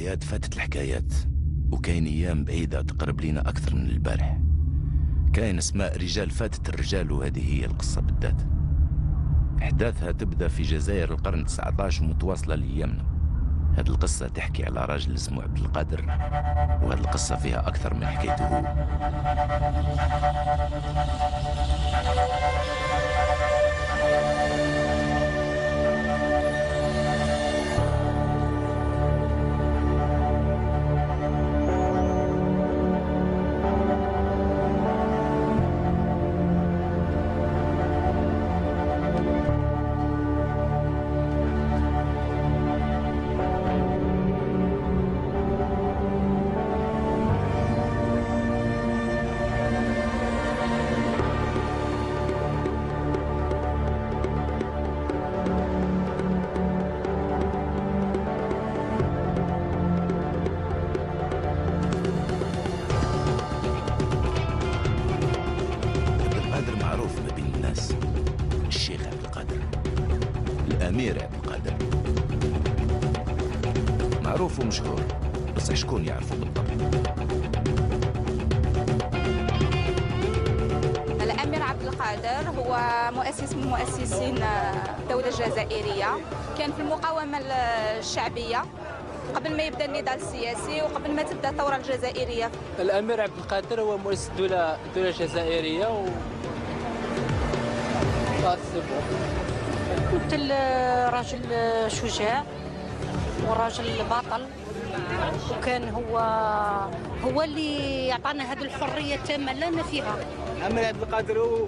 الحكايات فاتت الحكايات، وكاين ايام بعيدة تقرب لينا اكثر من البارح. كاين اسماء رجال فاتت الرجال، وهذه هي القصة بالذات. احداثها تبدا في جزائر القرن 19 ومتواصلة لايامنا. هذه القصة تحكي على راجل اسمه عبد القادر، وهذه القصة فيها اكثر من حكايته هو. الأمير عبد القادر معروف ومشهور، بس شكون يعرفه بالضبط؟ الأمير عبد القادر هو مؤسس من مؤسسين الدولة الجزائرية، كان في المقاومة الشعبية قبل ما يبدأ النضال السياسي وقبل ما تبدأ الثورة الجزائرية. الأمير عبد القادر هو مؤسس الدولة الجزائرية كنت راجل شجاع وراجل بطل، وكان هو اللي يعطانا هذه الحريه التامه لنا فيها. الأمير عبد القادر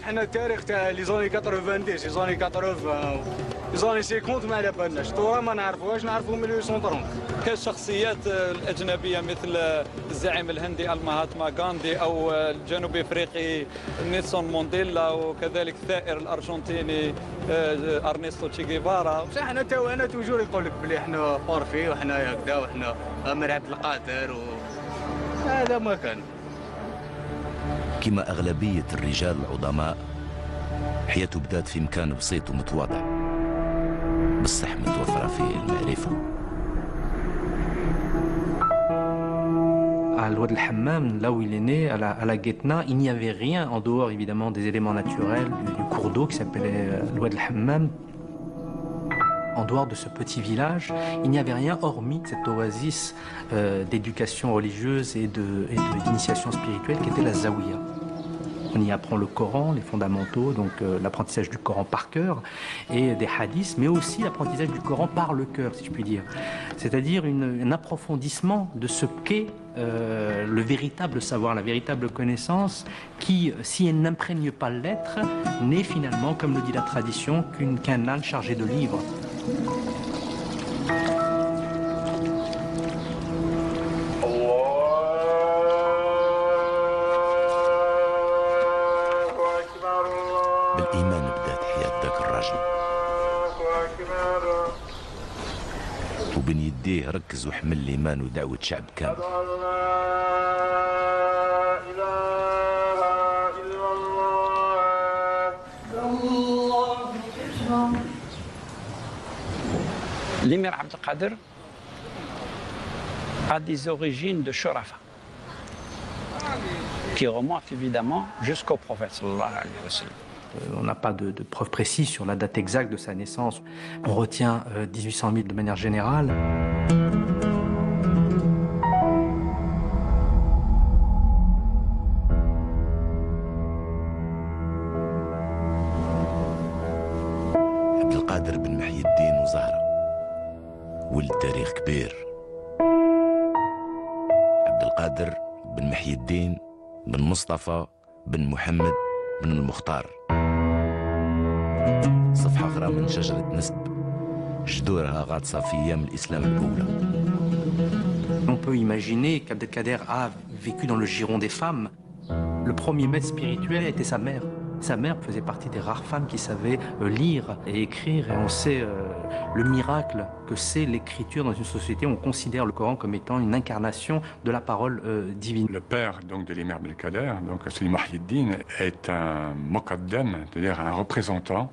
حنا التاريخ تاع لي زوني 90 لي زوني 80 لي زوني 50 ما على بالناش، الثوره ما نعرفوهاش، نعرفوا 1830. كالشخصيات الأجنبية مثل الزعيم الهندي المهاتما غاندي أو الجنوب أفريقي نيلسون مانديلا، وكذلك الثائر الأرجنتيني أرنستو تشي غيفارا. بصح أنا توجور يقول لك بلي حنا بارفي وحنا هكذا وحنا أمير عبد القادر هذا ما كان. كما أغلبية الرجال العظماء، حياته بدات في مكان بسيط ومتواضع، بصح متوفرة فيه المعرفة. À l'Oued el-Hammam, là où il est né, à la Guetna, il n'y avait rien en dehors évidemment des éléments naturels du cours d'eau qui s'appelait l'Oued el-Hammam. En dehors de ce petit village, il n'y avait rien hormis cette oasis d'éducation religieuse et d'initiation spirituelle qui était la Zawiya. On y apprend le Coran, les fondamentaux, donc l'apprentissage du Coran par cœur et des hadiths, mais aussi l'apprentissage du Coran par le cœur, si je puis dire. C'est-à-dire un approfondissement de ce qu'est le véritable savoir, la véritable connaissance, qui, si elle n'imprègne pas l'être, n'est finalement, comme le dit la tradition, qu'un âne chargé de livres. بالإيمان بدات حياة ذاك الراجل، وبين يديه ركز وحمل الإيمان ودعوة شعب كامل. L'émir Abd el-Qadir a des origines de Shurafa qui remontent évidemment jusqu'au prophète sallallahu alayhi wa sallam. On n'a pas de preuves précises sur la date exacte de sa naissance. On retient 1800 000 de manière générale. عبد القادر بن محي الدين وزهرة ولد تاريخ كبير. عبد القادر بن محي الدين بن مصطفى بن محمد بن المختار، صفحة أخرى من شجرة نسب جذورها غاطسة في أيام الإسلام الأولى. On peut imaginer qu'Abdelkader a vécu dans le giron des femmes. Le premier maître spirituel était sa mère. Sa mère faisait partie des rares femmes qui savaient lire et écrire, et on sait le miracle que c'est l'écriture dans une société. On considère le Coran comme étant une incarnation de la parole divine. Le père donc de l'émir Abdelkader, donc Sidi Mahieddine, est un muqaddam, c'est-à-dire un représentant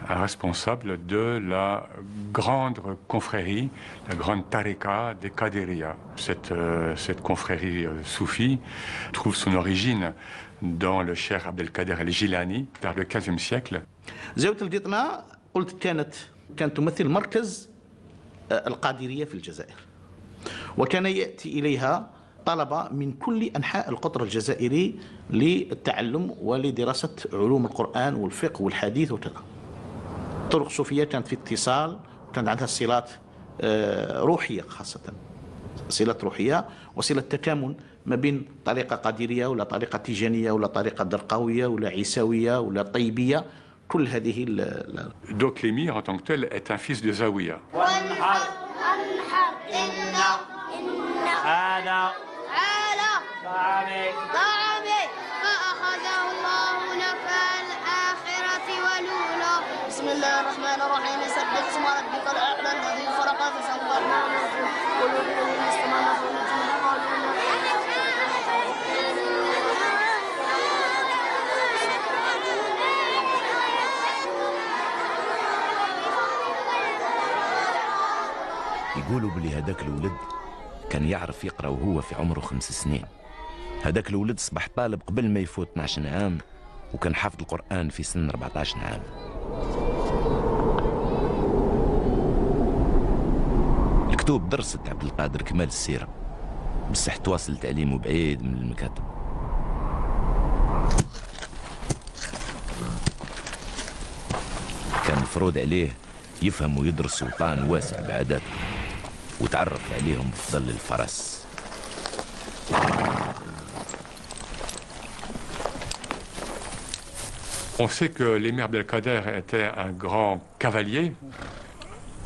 responsable de la grande confrérie, la grande tariqa des Qadiriya. Cette confrérie soufie trouve son origine dans le cheikh Abdelkader el-Jilani vers le XVe siècle. زاوية الفيطنة قلت كانت تمثل مركز القادرية في الجزائر، وكان يأتي إليها طلبة من كل أنحاء القطر الجزائري للتعلم ولدراسة علوم القرآن والفقه والحديث وكذا. الطرق الصوفية كانت في اتصال، كانت عندها صلات روحية، خاصة صلات روحية وصلة تكامل ما بين طريقة قادرية ولا طريقة تيجانية ولا طريقة درقاوية ولا عيساوية ولا طيبية، كل هذه. Donc l'émir en tant que tel est un fils de Zawiya. هذا طعامي فأخذه الله نكال الآخرة والأولى. بسم الله الرحمن الرحيم. سبح اسم ربك الأعلى الذي خلق فسوى. يقولوا بلي هذاك الولد كان يعرف يقرأ وهو في عمره 5 سنين. هذاك الولد صبح طالب قبل ما يفوت 12 عام، وكان حافظ القرآن في سن 14 عام. الكتب درست عبد القادر كمال السيرة، بصح تواصل تعليمه بعيد من المكاتب. كان مفروض عليه يفهم ويدرس وطان واسع بعاداته وتعرف عليهم بفضل الفرس. On sait que l'émir Abdelkader était un grand cavalier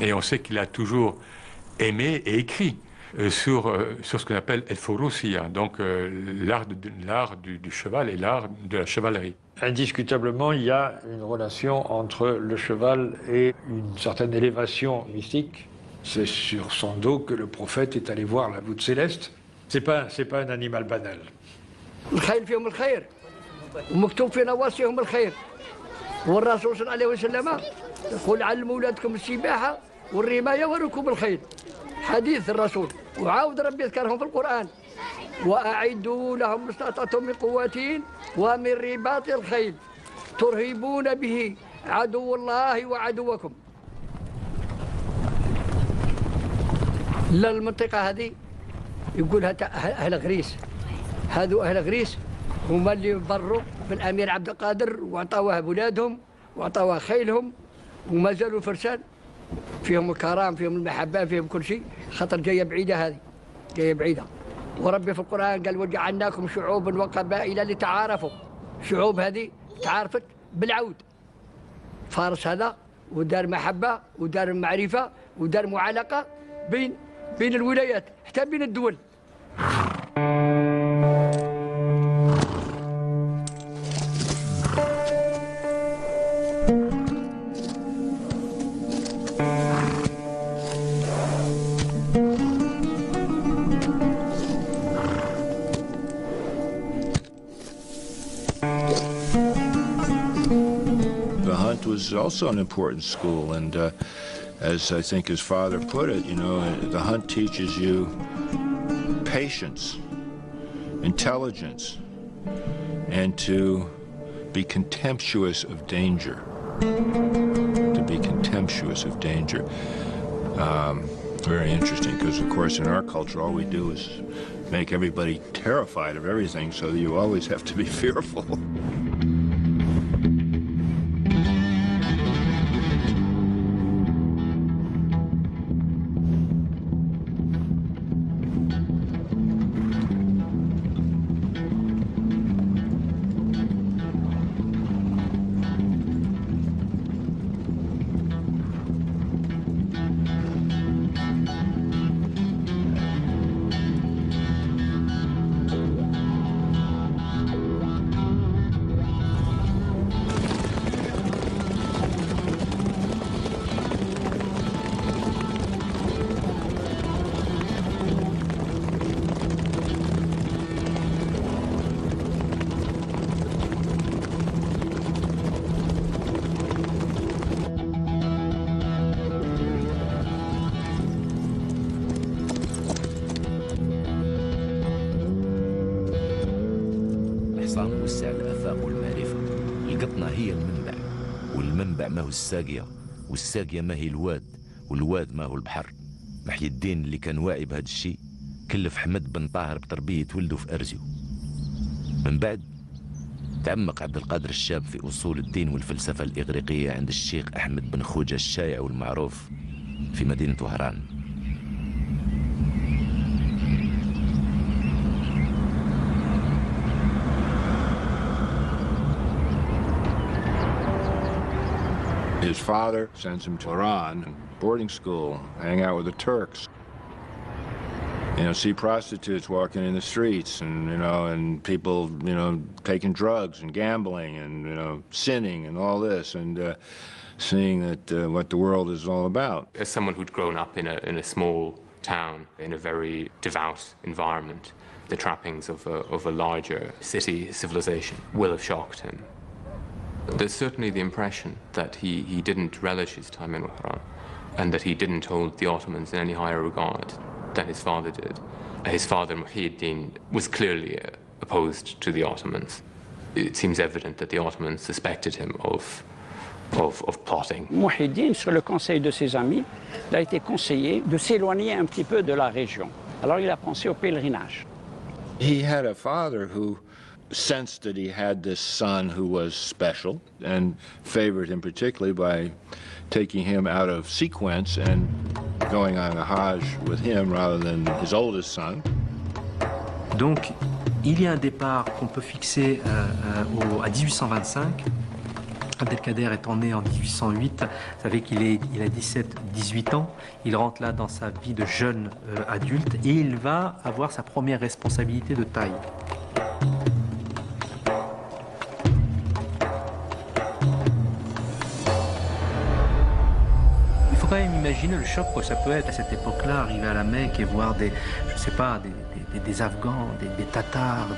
et on sait qu'il a toujours aimé et écrit sur ce qu'on appelle el-Fourousiya, donc l'art du cheval et l'art de la chevalerie. Indiscutablement, il y a une relation entre le cheval et une certaine élévation mystique. C'est sur son dos que le prophète est allé voir la voûte céleste. C'est pas un animal banal. الخيل فيهم الخير ومكتوب في نواصيهم الخير، والرسول صلى الله عليه وسلم يقول علموا اولادكم السباحه والرمايه وركوب الخيل، حديث الرسول، وعاود ربي يذكرهم في القران واعدوا لهم ما استطعتم من قوه ومن رباط الخيل ترهبون به عدو الله وعدوكم. للمنطقه هذه يقولها اهل غريس، هذو اهل غريس هما اللي بروا بالامير عبد القادر وعطاوه اولادهم وعطاوه خيلهم، وما زالوا فرسان فيهم الكرام فيهم المحبه فيهم كل شيء، خاطر جايه بعيده، هذه جايه بعيده. وربي في القران قال وجعلناكم شعوبا وقبائل لتعارفوا. شعوب هذه تعارفت بالعود، فارس هذا ودار محبه ودار معرفه ودار معالقه بين الولايات حتى بين الدول. Was also an important school, and as I think his father put it, you know, the hunt teaches you patience, intelligence, and to be contemptuous of danger. To be contemptuous of danger. Very interesting, because of course in our culture all we do is make everybody terrified of everything, so you always have to be fearful. توسع الآفاق والمعرفة. القطنة هي المنبع، والمنبع ما هو الساقية، والساقية ما هي الواد، والواد ما هو البحر. محي الدين اللي كان واعي بهذا الشيء كلف حمد بن طاهر بتربية ولده في أرزيو. من بعد تعمق عبد القادر الشاب في أصول الدين والفلسفة الإغريقية عند الشيخ أحمد بن خوجة الشايع والمعروف في مدينة وهران. His father sends him to Iran, boarding school, hang out with the Turks. See prostitutes walking in the streets and people, taking drugs and gambling and, sinning and all this and seeing that what the world is all about. As someone who'd grown up in a small town, in a very devout environment, the trappings of a larger city civilization will have shocked him. There's certainly the impression that he didn't relish his time in Wahran and that he didn't hold the Ottomans in any higher regard than his father did. His father, Muhyiddin, was clearly opposed to the Ottomans. It seems evident that the Ottomans suspected him of plotting. Muhyiddin, sur le conseil de ses amis, il a été conseillé de s'éloigner un petit peu de la région. Alors il a pensé au pèlerinage. He had a father who sensed that he had this son who was special and favored him particularly by taking him out of sequence and going on a Hajj with him rather than his oldest son. Donc, il y a un départ qu'on peut fixer à 1825. Abdelkader étant né en 1808, vous savez qu'il a 17-18 ans, il rentre là dans sa vie de jeune adulte et il va avoir sa première responsabilité de taille. Il faut quand même imaginer le choc que ça peut être à cette époque-là, arriver à la Mecque et voir des Afghans, des Tatars,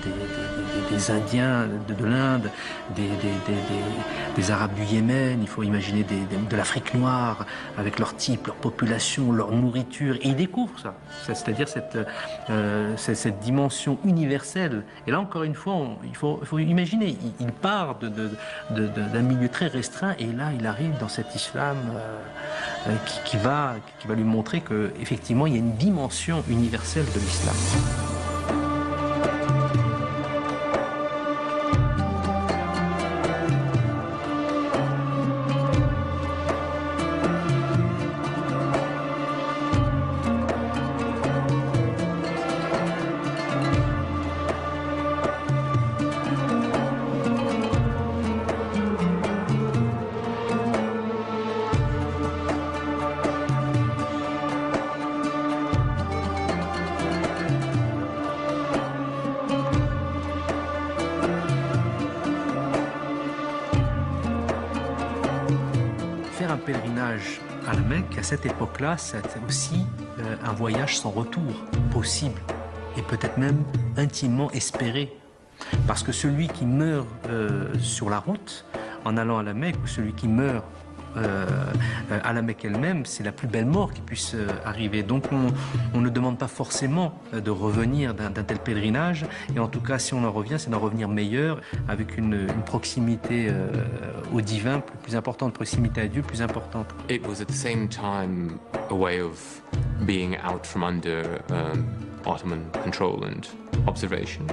des Indiens de l'Inde, des Arabes du Yémen, il faut imaginer de l'Afrique noire, avec leur type, leur population, leur nourriture, et ils découvrent ça, c'est-à-dire cette dimension universelle. Et là, encore une fois, il faut imaginer, il part d'un milieu très restreint, et là, il arrive dans cet islam qui va lui montrer qu'effectivement, il y a une dimension universelle de l'islam. Pèlerinage à la Mecque, à cette époque-là, c'est aussi un voyage sans retour possible et peut-être même intimement espéré. Parce que celui qui meurt sur la route en allant à la Mecque ou celui qui meurt à la Mecque elle-même, c'est la plus belle mort qui puisse arriver. Donc on ne demande pas forcément de revenir d'un tel pèlerinage, et en tout cas si on en revient, c'est d'en revenir meilleur, avec une proximité au divin plus importante, proximité à Dieu plus importante. It was at the same time a way of being out from under Ottoman control and observation,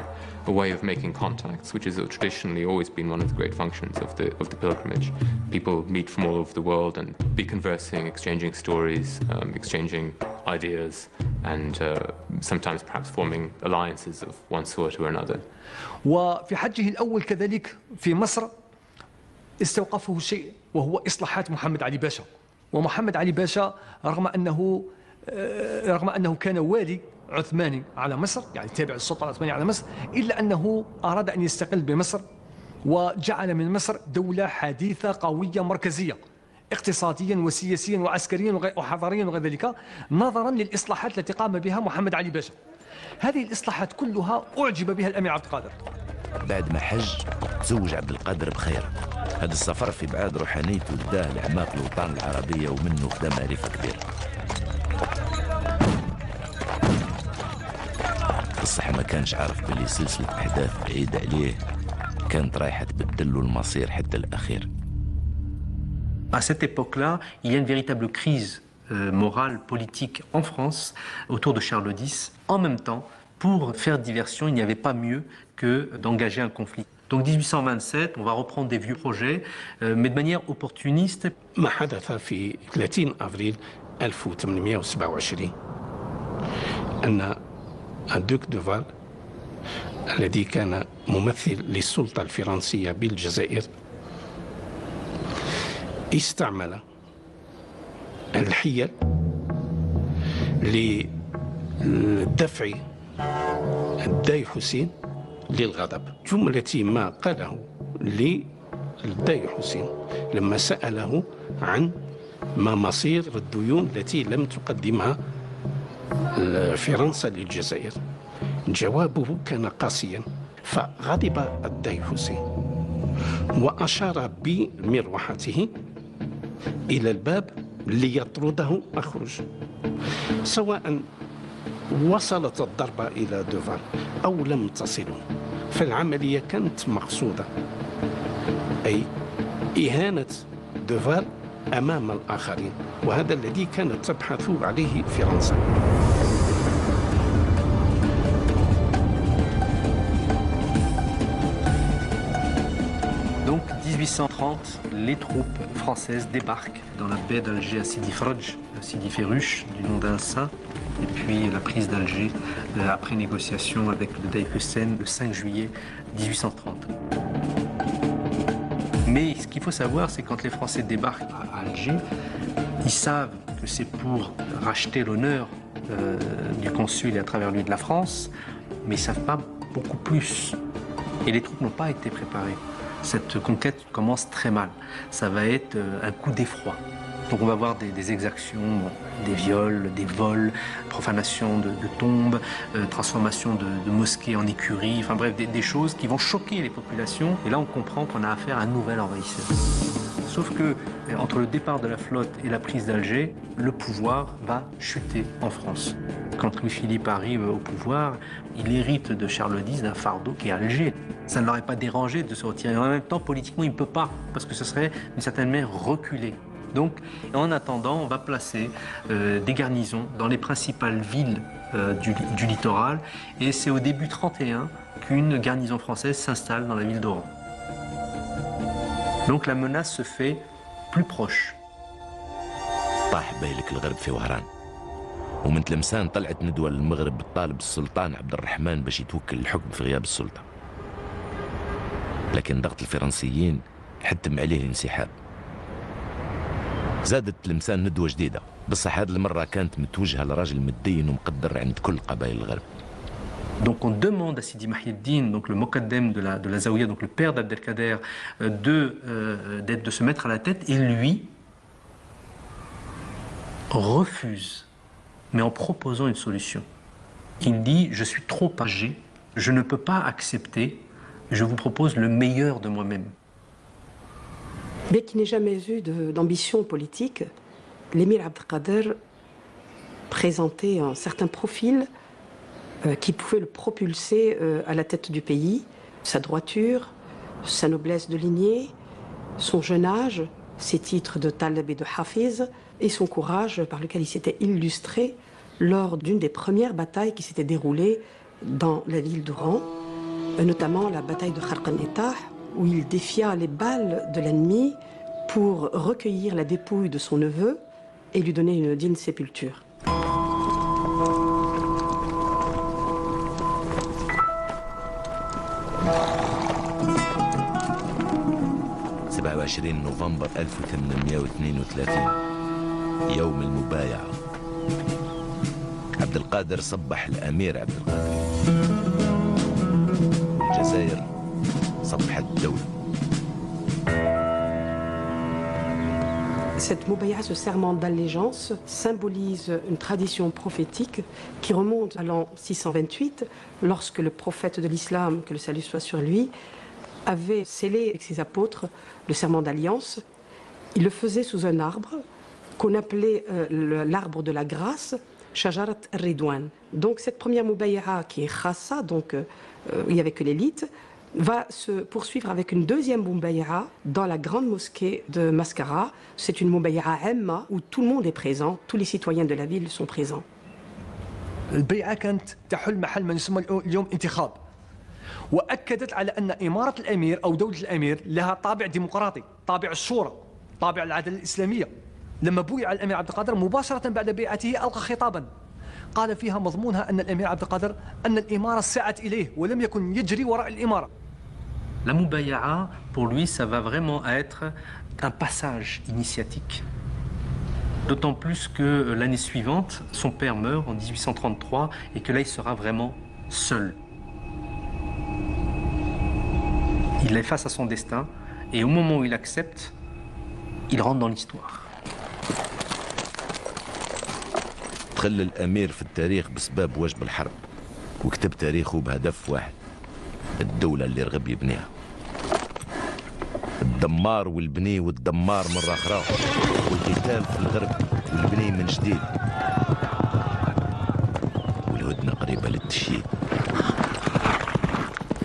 a way of making contacts, which has traditionally always been one of the great functions of the pilgrimage. People meet from all over the world and be conversing, exchanging stories, exchanging ideas, and sometimes perhaps forming alliances of one sort or another. وفي حجه الأول كذلك في مصر استوقفه شيء وهو إصلاحات محمد علي باشا. ومحمد علي باشا رغم أنه كان والي عثماني على مصر، يعني تابع للسلطة العثمانية على مصر، إلا أنه أراد أن يستقل بمصر وجعل من مصر دولة حديثة قوية مركزية اقتصاديا وسياسيا وعسكريا وحضاريا وغير ذلك، نظرا للإصلاحات التي قام بها محمد علي باشا. هذه الإصلاحات كلها أعجب بها الأمير عبد القادر. بعد ما حج تزوج عبد القادر بخير. هذا السفر في بعاد روحانيته اداه لأعماق الأوطان العربية ومنه خدا معرفة كبيرة. بصح ما كانش عارف باللي سلسلة أحداث بعيدة عليه كانت رايحة تبدل له المصير حتى الأخير. À cette époque-là, il y a une véritable crise morale, politique en France autour de Charles X. En même temps, pour faire diversion, il n'y avait pas mieux que d'engager un conflit. Donc 1827, on va reprendre des vieux projets, mais de manière opportuniste. ما حدث في 30 أفريل 1827 أن الدوك دوفال الذي كان ممثل للسلطة الفرنسية بالجزائر استعمل الحيل لدفع الداي حسين للغضب. جملة ما قاله للداي حسين لما سأله عن ما مصير الديون التي لم تقدمها فرنسا للجزائر، جوابه كان قاسيا، فغضب الداي حسين وأشار بمروحته إلى الباب ليطرده أخرج. سواء وصلت الضربة إلى دوفال أو لم تصله، فالعملية كانت مقصودة، أي إهانة دوفال أمام الآخرين، وهذا الذي كانت تبحث عليه فرنسا. Donc 1830, les troupes françaises débarquent dans la baie d'Alger à Sidi Fradj, Sidi Ferruch, du nom d'un saint, et puis la prise d'Alger après négociation avec le Dey Hussein le 5 juillet 1830. Mais ce qu'il faut savoir, c'est que quand les Français débarquent à Alger, ils savent que c'est pour racheter l'honneur du consul et à travers lui de la France, mais ils ne savent pas beaucoup plus. Et les troupes n'ont pas été préparées. Cette conquête commence très mal. Ça va être un coup d'effroi. Donc on va voir des exactions, des viols, des vols, profanation de tombes, transformation de mosquées en écuries, enfin bref, des choses qui vont choquer les populations. Et là on comprend qu'on a affaire à un nouvel envahisseur. Sauf que entre le départ de la flotte et la prise d'Alger, le pouvoir va chuter en France. Quand Louis-Philippe arrive au pouvoir, il hérite de Charles X d'un fardeau qui est Alger. Ça ne l'aurait pas dérangé de se retirer. En même temps, politiquement, il ne peut pas, parce que ce serait d'une certaine manière reculé. Donc, en attendant, on va placer des garnisons dans les principales villes du littoral. Et c'est au début 31 qu'une garnison française s'installe dans la ville d'Oran. Donc la menace se fait plus proche. طاح بالك الغرب في وهران، ومن تلمسان طلعت ندوة للمغرب بتطالب السلطان عبد الرحمن باش يتوكل الحكم في غياب السلطة. لكن ضغط الفرنسيين حتم عليه الانسحاب. زادت تلمسان ندوة جديدة، بصح هذه المرة كانت متوجهة لراجل متدين ومقدر عند كل قبائل الغرب. Donc on demande à Sidi Mahieddine, donc le Mokaddem de la Zaouïa, donc le père d'Abdelkader, de se mettre à la tête, et lui refuse, mais en proposant une solution. Il dit: je suis trop âgé, je ne peux pas accepter, je vous propose le meilleur de moi-même. Bien qu'il n'ait jamais eu d'ambition politique, l'émir Abdelkader présentait un certain profil qui pouvait le propulser à la tête du pays. Sa droiture, sa noblesse de lignée, son jeune âge, ses titres de Taleb et de Hafiz, et son courage par lequel il s'était illustré lors d'une des premières batailles qui s'était déroulée dans la ville d'Oran, notamment la bataille de Kharqan-Etah, où il défia les balles de l'ennemi pour recueillir la dépouille de son neveu et lui donner une digne sépulture. 27 نوفمبر 1832 يوم المبايعة. عبد القادر صبح الأمير عبد القادر، الجزائر صبحت الدولة. Cette moubaïa, ce serment d'allégeance, symbolise une tradition prophétique qui remonte à l'an 628, lorsque le prophète de l'islam, que le salut soit sur lui, avait scellé avec ses apôtres le serment d'alliance. Il le faisait sous un arbre qu'on appelait l'arbre de la grâce, Shajarat Ridwan. Donc cette première moubaïa qui est khassa, donc il n'y avait que l'élite, va se poursuivre avec une deuxième Moubaïa dans la grande mosquée de Mascara. C'est une Moubaïa Amma où tout le monde est présent, tous les citoyens de la ville sont présents. البيعة كانت تحل محل ما يسمى اليوم انتخاب، وأكدت على أن إمارة الأمير أو دولة الأمير لها طابع ديمقراطي، طابع الشورى، طابع العدالة الإسلامية. لما بويع الأمير عبد القادر مباشرة بعد بيعته ألقى خطابا قال فيها مضمونها أن الأمير عبد القادر أن الإمارة سعت إليه ولم يكن يجري وراء الإمارة. La Moubaïa, pour lui, ça va vraiment être un passage initiatique. D'autant plus que l'année suivante, son père meurt en 1833 et que là, il sera vraiment seul. Il est face à son destin et au moment où il accepte, il rentre dans l'histoire. دخل الأمير في التاريخ بسبب واجب الحرب وكتب تاريخه بهدف واحد: الدولة اللي رغب يبنيها. الدمار والبني والدمار مرة أخرى، والقتال في الغرب والبني من جديد، والهدنة قريبة للتشييد.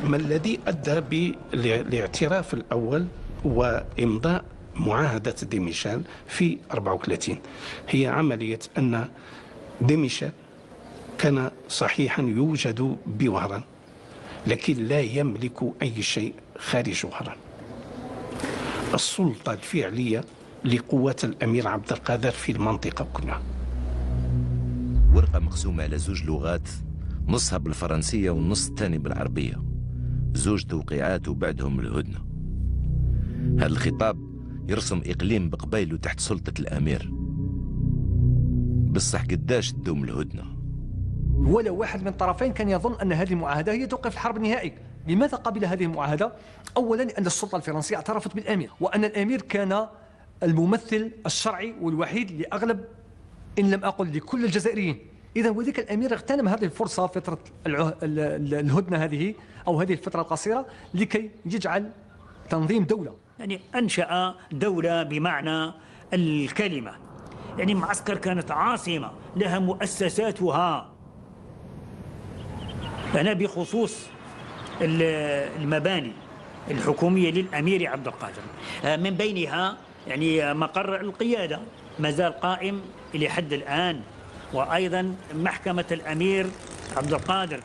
ما الذي أدى بالاعتراف الأول وإمضاء معاهدة ديميشال في 34 هي عملية أن ديميشال كان صحيحا يوجد بوهران لكن لا يملك أي شيء خارج وهران. السلطة الفعلية لقوات الأمير عبد القادر في المنطقة كلها. ورقة مقسومة على زوج لغات، نصها بالفرنسية والنص الثاني بالعربية، زوج توقيعات وبعدهم الهدنة. هذا الخطاب يرسم إقليم بقبايله تحت سلطة الأمير. بصح قداش تدوم الهدنة؟ ولا واحد من الطرفين كان يظن أن هذه المعاهدة هي توقف الحرب النهائي. لماذا قبل هذه المعاهدة؟ أولا لأن السلطة الفرنسية اعترفت بالأمير، وأن الأمير كان الممثل الشرعي والوحيد لأغلب إن لم أقل لكل الجزائريين. إذا وذلك الأمير اغتنم هذه الفرصة فترة الهدنة هذه أو هذه الفترة القصيرة لكي يجعل تنظيم دولة. يعني أنشأ دولة بمعنى الكلمة. يعني معسكر كانت عاصمة لها مؤسساتها. أنا بخصوص المباني الحكومية للأمير عبد القادر من بينها يعني مقر القيادة ما زال قائم إلى حد الآن، وأيضا محكمة الأمير عبد القادر.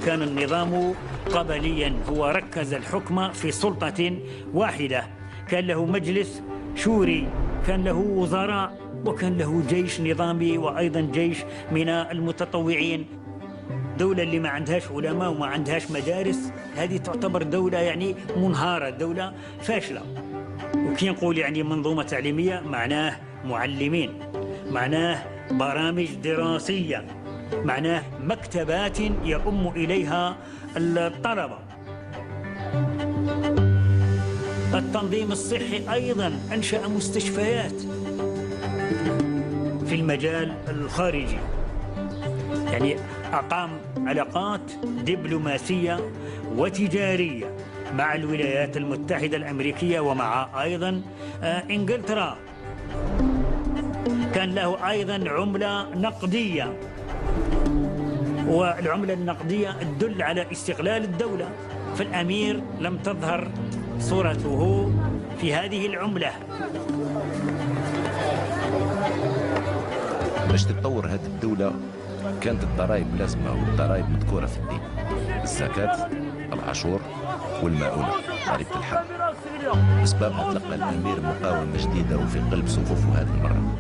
كان النظام قبليا، هو ركز الحكم في سلطة واحدة، كان له مجلس شوري، كان له وزراء، وكان له جيش نظامي وأيضا جيش من المتطوعين. دولة اللي ما عندهاش علماء وما عندهاش مدارس هذه تعتبر دولة يعني منهارة، دولة فاشلة. وكي نقول يعني منظومة تعليمية معناه معلمين، معناه برامج دراسية، معناه مكتبات يؤم إليها الطلبة. التنظيم الصحي أيضا أنشأ مستشفيات في المجال الخارجي، يعني أقام علاقات دبلوماسية وتجارية مع الولايات المتحدة الأمريكية ومع أيضا إنجلترا. كان له أيضا عملة نقدية، والعملة النقدية تدل على استقلال الدولة، فالأمير لم تظهر صورته في هذه العملة. باش تتطور هذه الدولة كانت الضرائب لازمة، والضرائب مذكورة في الدين: الزكاة، العاشور، والمؤونة، ضريبة الحرب. بسببها تلقى الأمير مقاومة جديدة وفي قلب صفوفه هذه المرة.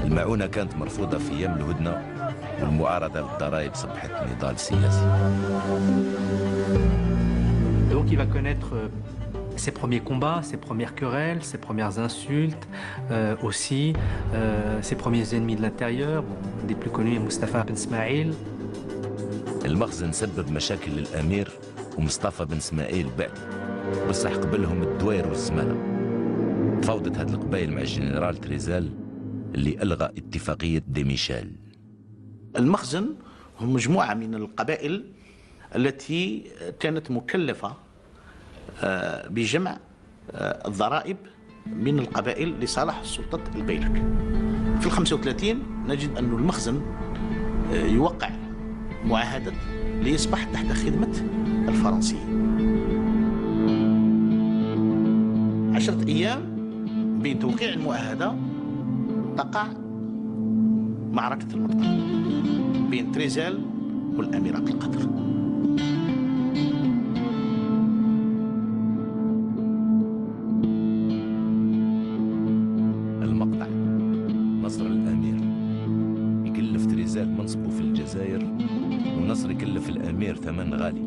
المؤونة كانت مرفوضة في أيام الهدنة، والمعارضة للضرائب صبحت نضال سياسي. Donc il va connaître ses premiers combats, ses premières querelles, ses premières insultes, aussi ses premiers ennemis de l'intérieur. Bon, des plus connus, Mustafa Ben Ismail. المخزن سبب مشاكل للأمير ومصطفى بن اسماعيل بعد، بصح قبلهم الدوير والزمالة. تفاوضت هذه القبائل مع الجنرال تريزال اللي ألغى اتفاقية ديميشال. المخزن هم مجموعة من القبائل التي كانت مكلفة بجمع الضرائب من القبائل لصالح سلطة البيلك. في 35 نجد أن المخزن يوقع معاهدة ليصبح تحت خدمة الفرنسيين. 10 أيام بين توقيع المعاهدة تقع معركة المرطع بين تريزال والأمير عبد القادر. المقطع: نصر الأمير يكلف تريزال منصبه في الجزائر، والنصر يكلف الأمير ثمن غالي.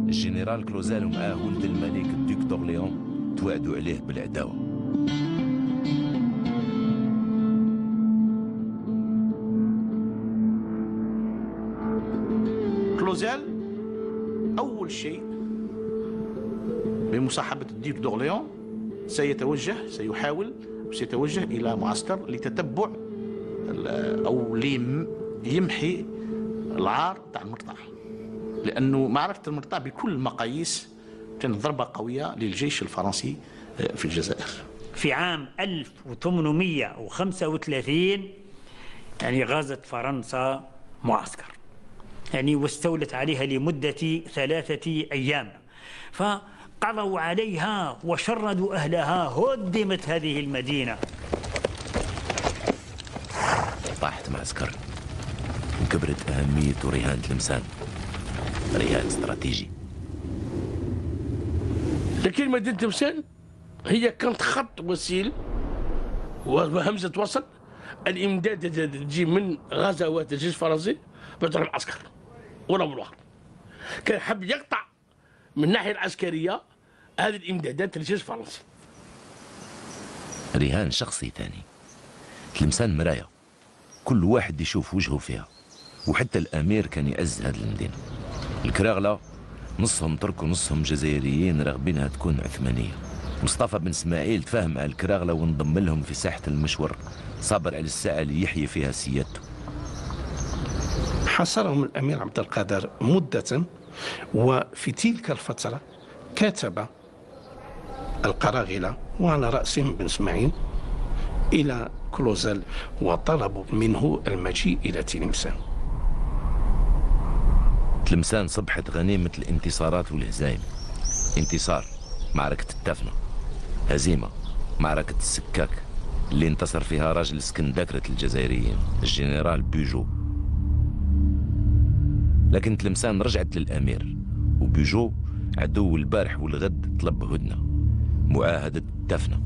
الجنرال كلوزال ومعاه ولد الملك الدوك دورليون توعدوا عليه بالعداوة. كلوزال أول شيء بمصاحبة الدوك دورليون سيحاول وسيتوجه إلى معسكر لتتبع أو ليمحي العار تاع المرطع، لأنه معركة المرطع بكل المقاييس كانت ضربة قوية للجيش الفرنسي في الجزائر. في عام 1835 يعني غزت فرنسا معسكر يعني واستولت عليها لمدة 3 أيام، فقضوا عليها وشردوا أهلها، هدمت هذه المدينة. طاحت معسكر وكبرت أهمية رهان تلمسان، رهان استراتيجي. لكن مدينة تلمسان هي كانت خط وسيل وهمزة وصل الإمداد تجي من غزوات الجيش الفرنسي بتروح العسكر ولا بالآخر. كان حب يقطع من الناحية العسكرية هذه الإمدادات للجيش الفرنسي. رهان شخصي ثاني. تلمسان مراية، كل واحد يشوف وجهه فيها، وحتى الأمير كان يعز هذه المدينة. الكراغلة نصهم ترك ونصهم جزائريين راغبينها تكون عثمانية. مصطفى بن اسماعيل تفاهم مع الكراغلة وانضم لهم في ساحة المشور، صابر على الساعة اللي يحيي فيها سيادته. حاصرهم الأمير عبد القادر مدة، وفي تلك الفترة كتب القراغلة وعلى رأسهم بن اسماعيل إلى كلوزال وطلبوا منه المجيء إلى تلمسان. تلمسان صبحت غنيمة الانتصارات والهزائم. انتصار معركة التافنة، هزيمة معركة السكاك اللي انتصر فيها راجل سكندكرة الجزائريين الجنرال بيجو. لكن تلمسان رجعت للأمير، وبيجو عدو البارح والغد طلب هدنة، معاهدة التافنة.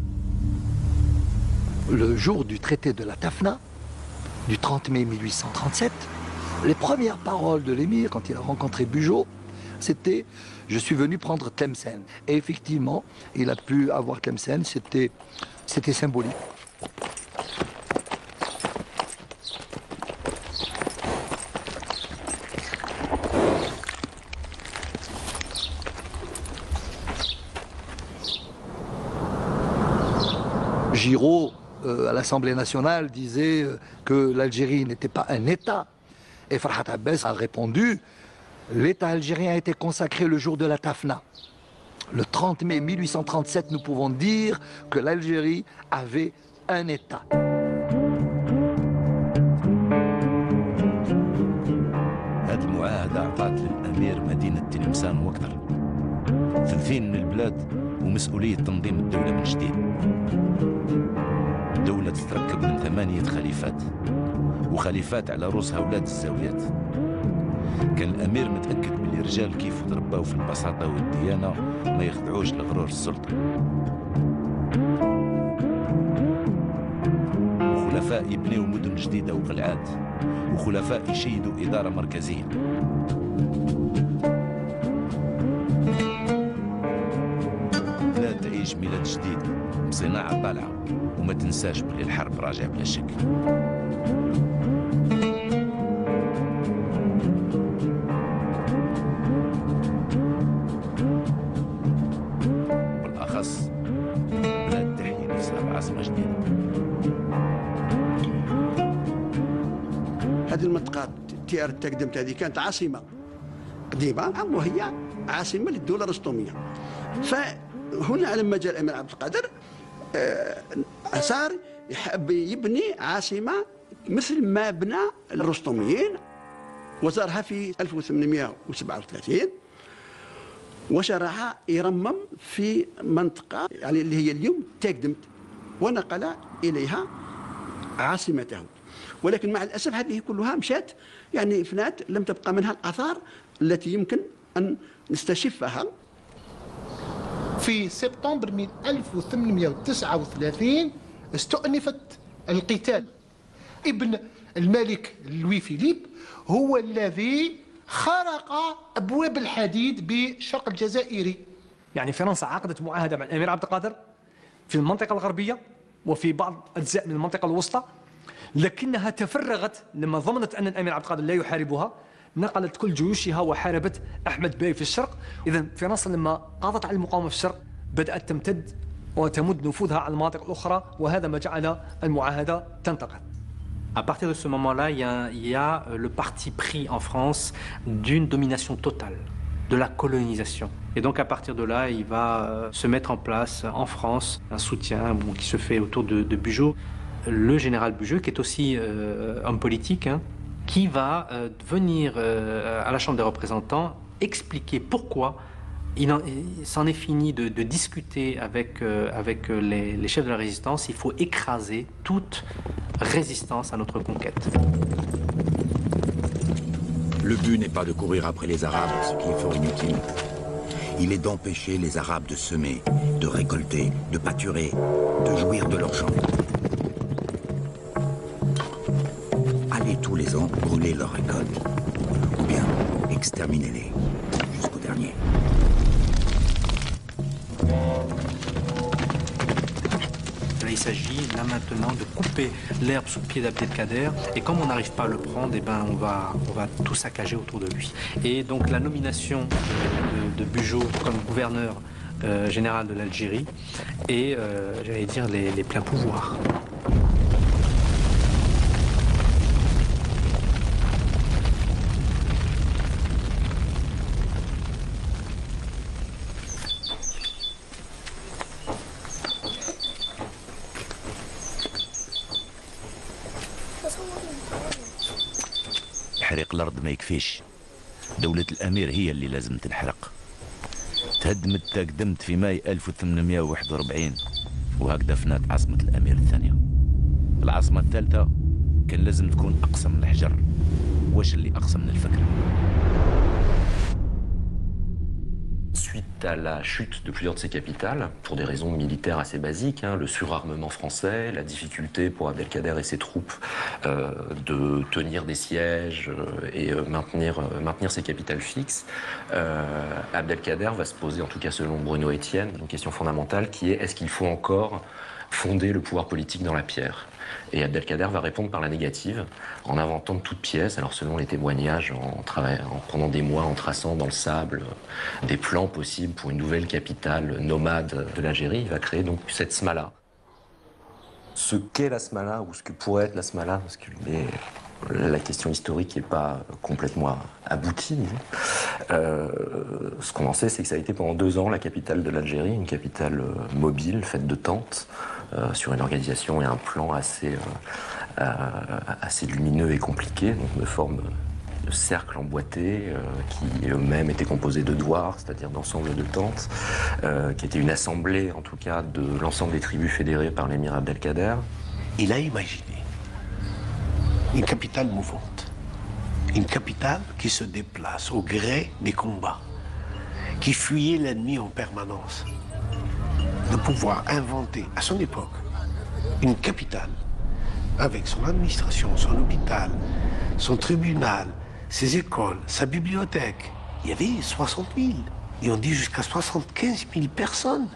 Le jour du traité de la Tafna, du 30 mai 1837, les premières paroles de l'émir quand il a rencontré Bugeaud, c'était « Je suis venu prendre Tlemcen ». Et effectivement, il a pu avoir Tlemcen, c'était symbolique. Giraud, à l'Assemblée nationale, disait que l'Algérie n'était pas un État. Et Farhat Abbas a répondu, l'État algérien a été consacré le jour de la Tafna. Le 30 mai 1837, nous pouvons dire que l'Algérie avait un État. هذه المعاهدة أعطت للأمير مدينة تلمسان وأكثر، 30 من البلاد ومسؤولية تنظيم الدولة من جديد. دولة تتركب من 8 خليفات، وخليفات على رؤوسها أولاد الزاويات. كان الأمير متأكد من الرجال كيف تربوا في البساطة والديانة ما يخضعوش لغرور السلطة. وخلفاء يبنيوا مدن جديدة وقلعات، وخلفاء يشيدوا إدارة مركزية. بلاد تعيش ميلاد جديد بصناعة طالعة، وما تنساش بلي الحرب راجعة بلا شك. بالأخص بلاد تحيي نفسها بعاصمة جديدة. هذه المنطقة تيار التقدمت هذه كانت عاصمة قديمة وهي عاصمة للدولة الرستمية. فهنا لما جاء الأمير عبد القادر صار يحب يبني عاصمة مثل ما بنى الرستميين وزارها في 1837 وشرعها يرمم في منطقة يعني اللي هي اليوم تاقدمت ونقل إليها عاصمته. ولكن مع الأسف هذه كلها مشات يعني فنات، لم تبقى منها الآثار التي يمكن أن نستشفها. في سبتمبر من 1839 استؤنفت القتال. ابن الملك لوي فيليب هو الذي خرق أبواب الحديد بالشرق الجزائري. يعني فرنسا عقدت معاهدة مع الأمير عبد القادر في المنطقة الغربية وفي بعض أجزاء من المنطقة الوسطى، لكنها تفرغت لما ضمنت أن الأمير عبد القادر لا يحاربها، نقلت كل جيوشها وحاربت أحمد باي في الشرق. إذا فرنسا لما قضت على المقاومة في الشرق بدأت تمتد وتمد نفوذها على المناطق الأخرى، وهذا ما جعل المعاهدة تنتقد. À partir de ce moment-là, il y a le parti pris en France d'une domination totale, de la colonisation. Et donc à partir de là, il va se mettre en place en France un soutien qui se fait autour de Bugeaud. Le général Bugeaud, qui est aussi homme politique, qui va venir à la Chambre des représentants expliquer pourquoi il s'en est fini de discuter avec les chefs de la résistance. Il faut écraser toute résistance à notre conquête. Le but n'est pas de courir après les Arabes, ce qui est fort inutile. Il est d'empêcher les Arabes de semer, de récolter, de pâturer, de jouir de leurs champs. Allez tous les ans brûler leurs récoltes, ou bien exterminez-les jusqu'au dernier. Il s'agit là maintenant de couper l'herbe sous le pied d'Abdelkader, et comme on n'arrive pas à le prendre, eh ben on va tout saccager autour de lui. Et donc la nomination de Bugeaud comme gouverneur général de l'Algérie et j'allais dire les pleins pouvoirs. تحريق الأرض ما يكفيش، دولة الأمير هي اللي لازم تنحرق. تهدمت تقدمت في ماي 1841 وهكذا فنات عاصمة الأمير الثانية. العاصمة الثالثة كان لازم تكون أقسى من الحجر. واش اللي أقسى من الفكرة؟ Suite à la chute de plusieurs de ses capitales, pour des raisons militaires assez basiques, le surarmement français, la difficulté pour Abdelkader et ses troupes de tenir des sièges et maintenir ses capitales fixes, Abdelkader va se poser, en tout cas selon Bruno Etienne, une question fondamentale qui est: est-ce qu'il faut encore fonder le pouvoir politique dans la pierre? Et Abdelkader va répondre par la négative, en inventant de toutes pièces, alors selon les témoignages, en pendant des mois en traçant dans le sable des plans possibles pour une nouvelle capitale nomade de l'Algérie. Il va créer donc cette Smala. Ce qu'est la Smala, ou ce que pourrait être la Smala, parce que la question historique n'est pas complètement aboutie. Ce qu'on en sait, c'est que ça a été pendant 2 ans la capitale de l'Algérie, une capitale mobile, faite de tentes, sur une organisation et un plan assez lumineux et compliqué, donc de forme de cercles emboîtés, qui eux-mêmes étaient composés de douars, c'est-à-dire d'ensemble de tentes, qui était une assemblée, en tout cas, de l'ensemble des tribus fédérées par l'émir Abdelkader. Il a imaginé une capitale mouvante, une capitale qui se déplace au gré des combats, qui fuyait l'ennemi en permanence, de pouvoir inventer à son époque une capitale avec son administration, son hôpital, son tribunal, ses écoles, sa bibliothèque. Il y avait 60 000, et on dit jusqu'à 75 000 personnes.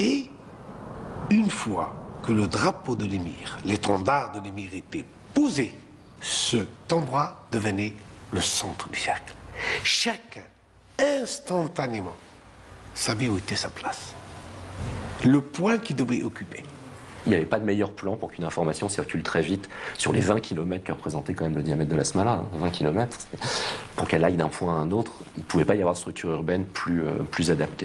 Et une fois que le drapeau de l'émir, l'étendard de l'émir était posé, cet endroit devenait le centre du cercle. Chacun, instantanément, savait où était sa place, le point qu'il devait occuper. Il n'y avait pas de meilleur plan pour qu'une information circule très vite sur les 20 km que représentait quand même le diamètre de la Smala. 20 km, pour qu'elle aille d'un point à un autre, il ne pouvait pas y avoir de structure urbaine plus adaptée.